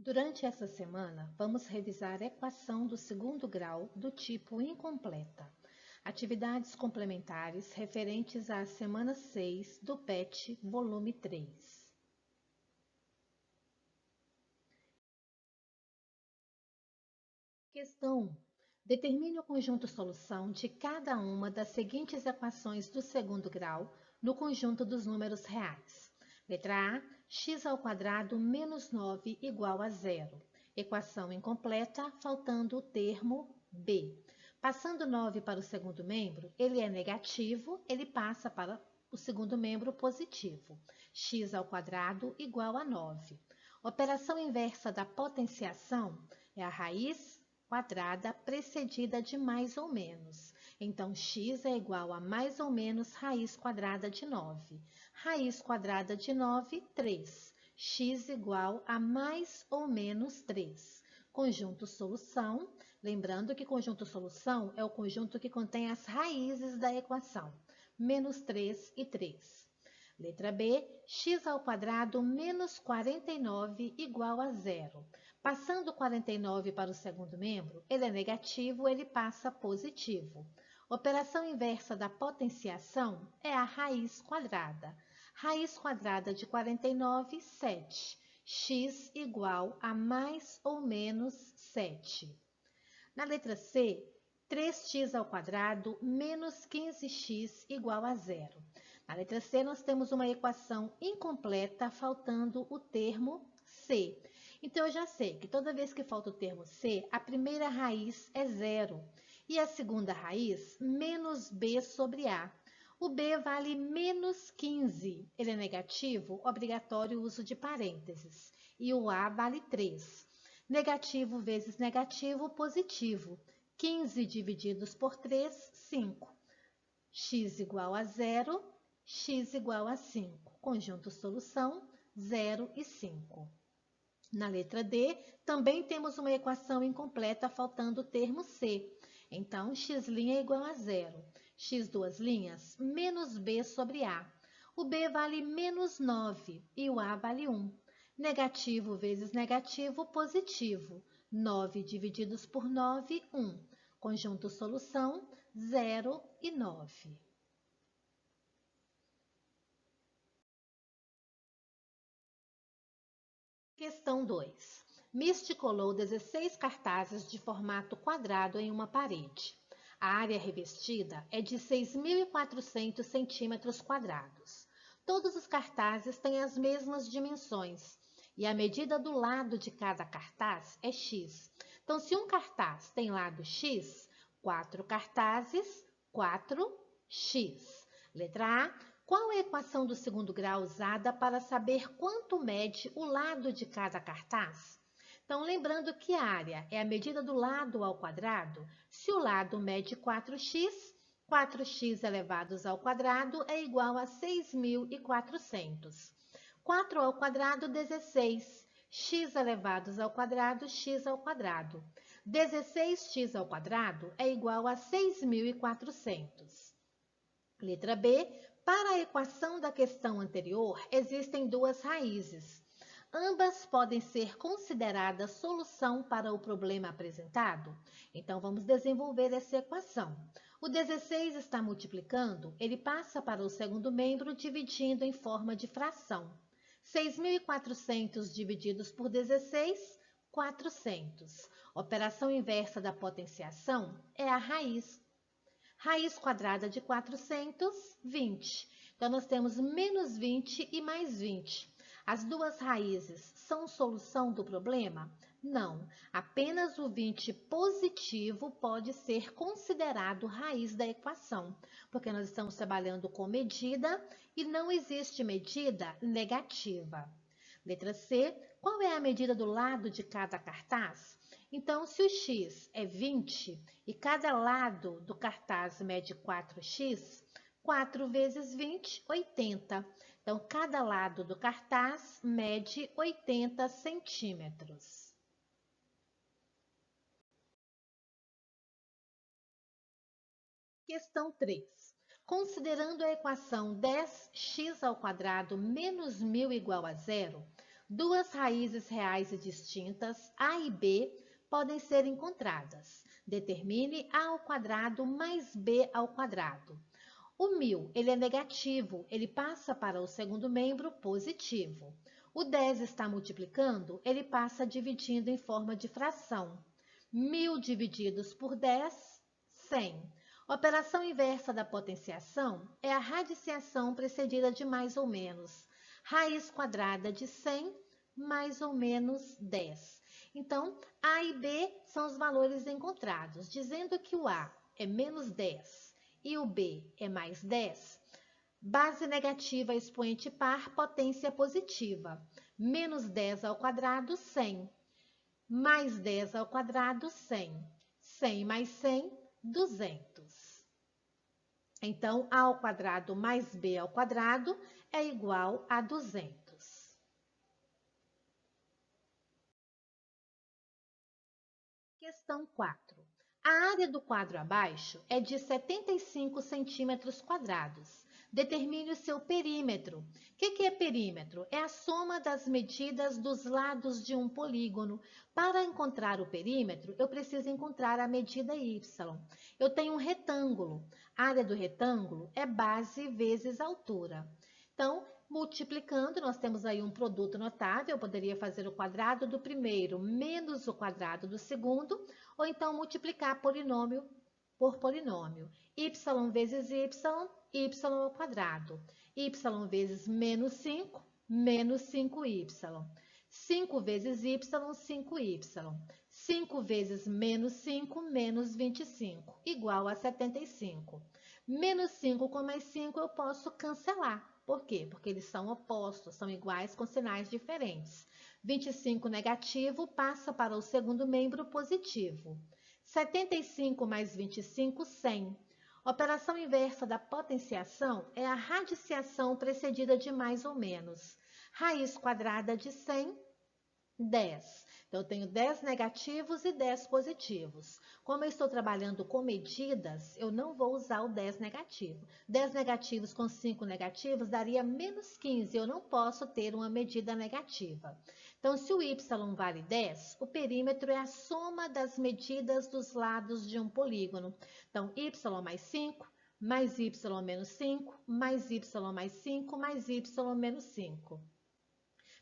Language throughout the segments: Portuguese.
Durante essa semana, vamos revisar a equação do segundo grau do tipo incompleta. Atividades complementares referentes à semana 6 do PET, volume 3. Questão 1. Determine o conjunto solução de cada uma das seguintes equações do segundo grau no conjunto dos números reais. Letra A, x² menos 9 igual a zero. Equação incompleta, faltando o termo b. Passando 9 para o segundo membro, ele é negativo, ele passa para o segundo membro positivo. x² igual a 9. Operação inversa da potenciação é a raiz quadrada precedida de mais ou menos. Então, x é igual a mais ou menos raiz quadrada de 9. Raiz quadrada de 9, 3. X igual a mais ou menos 3. Conjunto solução. Lembrando que conjunto solução é o conjunto que contém as raízes da equação. Menos 3 e 3. Letra B, x² menos 49 igual a zero. Passando 49 para o segundo membro, ele é negativo, ele passa positivo. Operação inversa da potenciação é a raiz quadrada. Raiz quadrada de 49, 7. X igual a mais ou menos 7. Na letra C, 3x² menos 15x igual a zero. Na letra C, nós temos uma equação incompleta, faltando o termo C. Então, eu já sei que toda vez que falta o termo C, a primeira raiz é zero. E a segunda raiz, menos b sobre a. O b vale menos 15. Ele é negativo, obrigatório o uso de parênteses. E o a vale 3. Negativo vezes negativo, positivo. 15 divididos por 3, 5. X igual a 0, x igual a 5. Conjunto solução, 0 e 5. Na letra D, também temos uma equação incompleta, faltando o termo C. Então, x' é igual a 0. X duas linhas, menos b sobre a. O b vale menos 9 e o a vale 1. Negativo vezes negativo, positivo. 9 divididos por 9, 1. Conjunto solução, 0 e 9. Questão 2. Misty colou 16 cartazes de formato quadrado em uma parede. A área revestida é de 6.400 centímetros quadrados. Todos os cartazes têm as mesmas dimensões e a medida do lado de cada cartaz é x. Então, se um cartaz tem lado x, 4 cartazes, 4x. Letra A. Qual a equação do segundo grau usada para saber quanto mede o lado de cada cartaz? Então, lembrando que a área é a medida do lado ao quadrado, se o lado mede 4x, 4x elevados ao quadrado é igual a 6.400. 4 ao quadrado, 16. X elevados ao quadrado, x ao quadrado. 16x ao quadrado é igual a 6.400. Letra B. Para a equação da questão anterior, existem duas raízes. Ambas podem ser consideradas solução para o problema apresentado? Então, vamos desenvolver essa equação. O 16 está multiplicando, ele passa para o segundo membro dividindo em forma de fração. 6.400 divididos por 16, 400. Operação inversa da potenciação é a raiz. Raiz quadrada de 400, 20. Então, nós temos menos 20 e mais 20. As duas raízes são solução do problema? Não. Apenas o 20 positivo pode ser considerado raiz da equação, porque nós estamos trabalhando com medida e não existe medida negativa. Letra C. Qual é a medida do lado de cada cartaz? Então, se o x é 20 e cada lado do cartaz mede 4x, 4 vezes 20, 80. Então, cada lado do cartaz mede 80 centímetros. Questão 3. Considerando a equação 10x² menos 1.000 igual a zero, Duas raízes reais e distintas, a e b, podem ser encontradas. Determine a ao quadrado mais b ao quadrado. O 1000, ele é negativo, ele passa para o segundo membro positivo. O 10 está multiplicando, ele passa dividindo em forma de fração. 1000 divididos por 10, 100. Operação inversa da potenciação é a radiciação precedida de mais ou menos. Raiz quadrada de 100, mais ou menos 10. Então, A e B são os valores encontrados. Dizendo que o A é menos 10 e o B é mais 10, base negativa expoente par, potência positiva. Menos 10 ao quadrado, 100. Mais 10 ao quadrado, 100. 100 mais 100, 200. Então, A ao quadrado mais B ao quadrado é igual a 200. Questão 4. A área do quadro abaixo é de 75 centímetros quadrados. Determine o seu perímetro. O que é perímetro? É a soma das medidas dos lados de um polígono. Para encontrar o perímetro, eu preciso encontrar a medida y. Eu tenho um retângulo. A área do retângulo é base vezes altura. Então, multiplicando, nós temos aí um produto notável. Eu poderia fazer o quadrado do primeiro menos o quadrado do segundo, ou então multiplicar polinômio por polinômio. Y vezes y, y ao quadrado. Y vezes menos 5, menos 5y. 5 vezes y, 5y. 5 vezes menos 5, menos 25, igual a 75. Menos 5 com mais 5 eu posso cancelar. Por quê? Porque eles são opostos, são iguais com sinais diferentes. 25 negativo passa para o segundo membro positivo. 75 mais 25, 100. Operação inversa da potenciação é a radiciação precedida de mais ou menos. Raiz quadrada de 100, 10. Então, eu tenho 10 negativos e 10 positivos. Como eu estou trabalhando com medidas, eu não vou usar o 10 negativo. 10 negativos com 5 negativos daria menos 15. Eu não posso ter uma medida negativa. Então, se o y vale 10, o perímetro é a soma das medidas dos lados de um polígono. Então, y mais 5, mais y menos 5, mais y mais 5, mais y menos 5.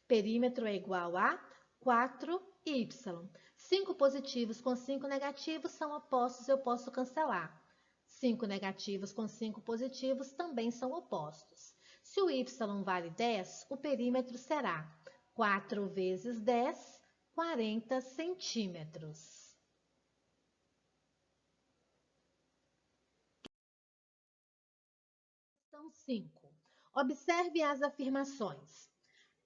Perímetro é igual a 4y. 5 positivos com 5 negativos são opostos, eu posso cancelar. 5 negativos com 5 positivos também são opostos. Se o y vale 10, o perímetro será 4 vezes 10, 40 centímetros. Questão 5. Observe as afirmações.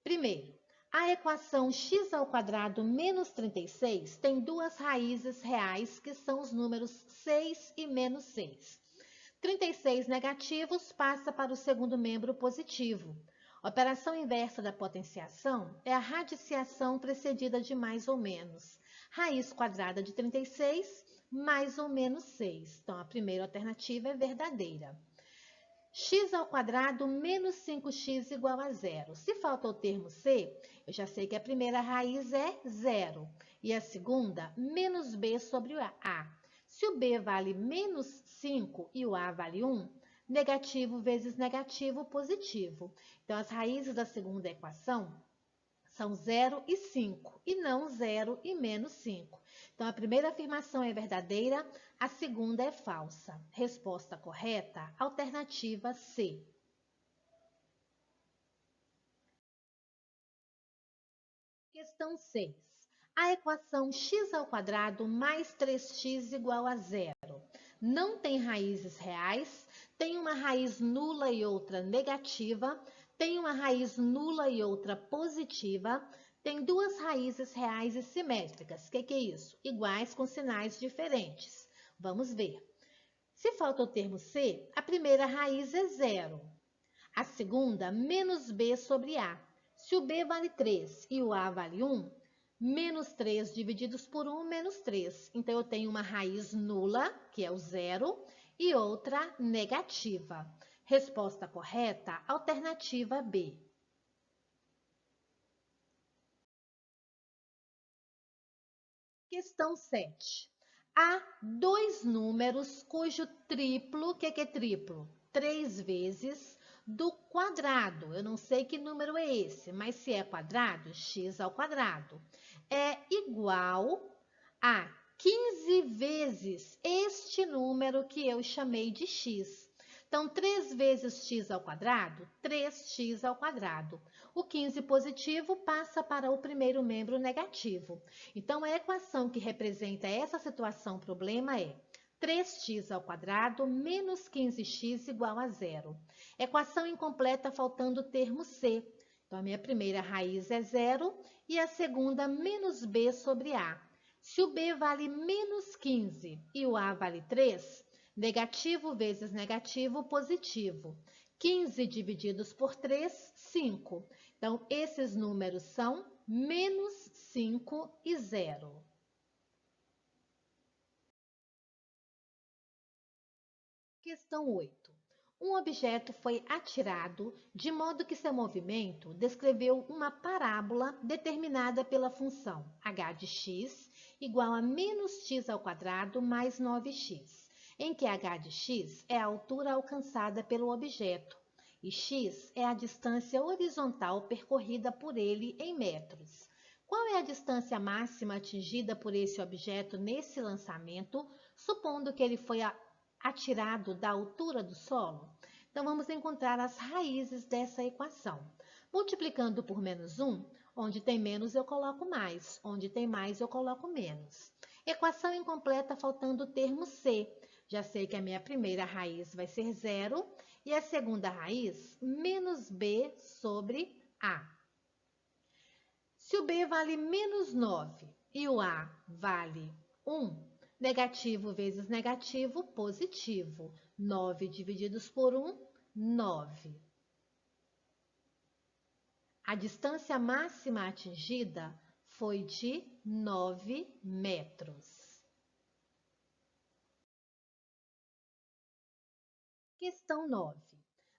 Primeiro, a equação x ao quadrado menos 36 tem duas raízes reais, que são os números 6 e menos 6. 36 negativos passa para o segundo membro positivo. Operação inversa da potenciação é a radiciação precedida de mais ou menos. Raiz quadrada de 36, mais ou menos 6. Então, a primeira alternativa é verdadeira. X ao quadrado menos 5x igual a 0. Se falta o termo C, eu já sei que a primeira raiz é 0 e a segunda, menos b sobre o a. Se o b vale menos 5 e o a vale 1, negativo vezes negativo, positivo. Então, as raízes da segunda equação são 0 e 5, e não 0 e menos 5. Então, a primeira afirmação é verdadeira, a segunda é falsa. Resposta correta, alternativa C. Questão 6. A equação x ao quadrado mais 3x igual a 0 não tem raízes reais, tem uma raiz nula e outra negativa, tem uma raiz nula e outra positiva, tem duas raízes reais e simétricas. O que é isso? Iguais com sinais diferentes. Vamos ver. Se falta o termo C, a primeira raiz é 0. A segunda, menos b sobre a. Se o b vale 3 e o a vale 1, menos 3 divididos por 1, menos 3. Então, eu tenho uma raiz nula, que é o 0, e outra negativa. Resposta correta, alternativa B. Questão 7. Há dois números cujo triplo, o que é triplo? 3 vezes do quadrado. Eu não sei que número é esse, mas se é quadrado, x ao quadrado é igual a 15 vezes este número que eu chamei de x. Então, 3 vezes x ao quadrado, 3x ao quadrado. O 15 positivo passa para o primeiro membro negativo. Então, a equação que representa essa situação problema é 3x ao quadrado menos 15x igual a zero. Equação incompleta faltando o termo c. Então, a minha primeira raiz é zero e a segunda menos b sobre a. Se o b vale menos 15 e o a vale 3, negativo vezes negativo, positivo. 15 divididos por 3, 5. Então, esses números são menos 5 e 0. Questão 8. Um objeto foi atirado de modo que seu movimento descreveu uma parábola determinada pela função h de x igual a menos x ao quadrado mais 9x, em que h de x é a altura alcançada pelo objeto e x é a distância horizontal percorrida por ele em metros. Qual é a distância máxima atingida por esse objeto nesse lançamento, supondo que ele foi atirado da altura do solo? Então, vamos encontrar as raízes dessa equação. Multiplicando por menos 1, onde tem menos eu coloco mais, onde tem mais eu coloco menos. Equação incompleta faltando o termo c. Já sei que a minha primeira raiz vai ser zero e a segunda raiz, menos b sobre a. Se o b vale menos 9 e o a vale 1, negativo vezes negativo, positivo. 9 divididos por 1, 9. A distância máxima atingida foi de 9 metros. Questão 9.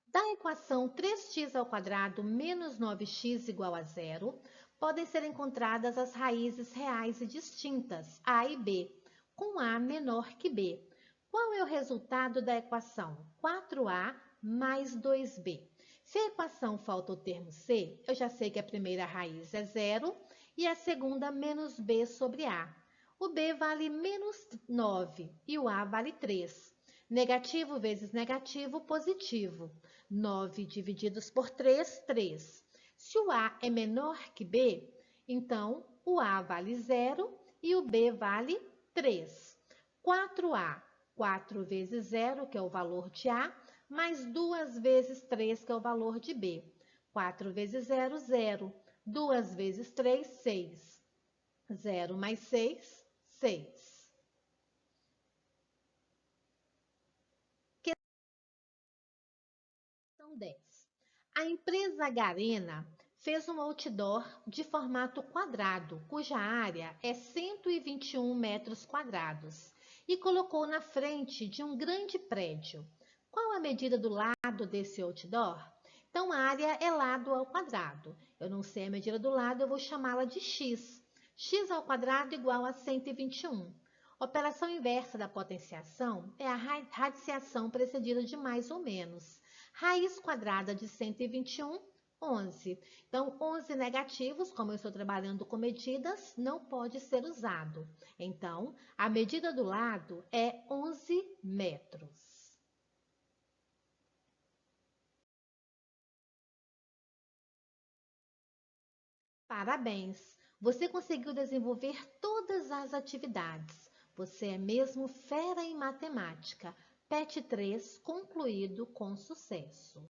Da equação 3x ao quadrado menos 9x igual a zero, podem ser encontradas as raízes reais e distintas, a e b, com a menor que b. Qual é o resultado da equação 4a mais 2b? Se a equação falta o termo c, eu já sei que a primeira raiz é zero e a segunda menos b sobre a. O b vale menos 9 e o a vale 3. Negativo vezes negativo, positivo. 9 divididos por 3, 3. Se o a é menor que b, então o a vale 0 e o b vale 3. 4a, 4 vezes 0, que é o valor de a, mais 2 vezes 3, que é o valor de b. 4 vezes 0, 0. 2 vezes 3, 6. 0 mais 6, 6. Questão 10. A empresa Garena fez um outdoor de formato quadrado, cuja área é 121 metros quadrados, e colocou na frente de um grande prédio. Qual a medida do lado desse outdoor? Então, a área é lado ao quadrado. Eu não sei a medida do lado, eu vou chamá-la de x. X ao quadrado igual a 121. Operação inversa da potenciação é a radiciação precedida de mais ou menos. Raiz quadrada de 121, 11. Então, 11 negativos, como eu estou trabalhando com medidas, não pode ser usado. Então, a medida do lado é 11 metros. Parabéns! Você conseguiu desenvolver todas as atividades. Você é mesmo fera em matemática. PET 3 concluído com sucesso.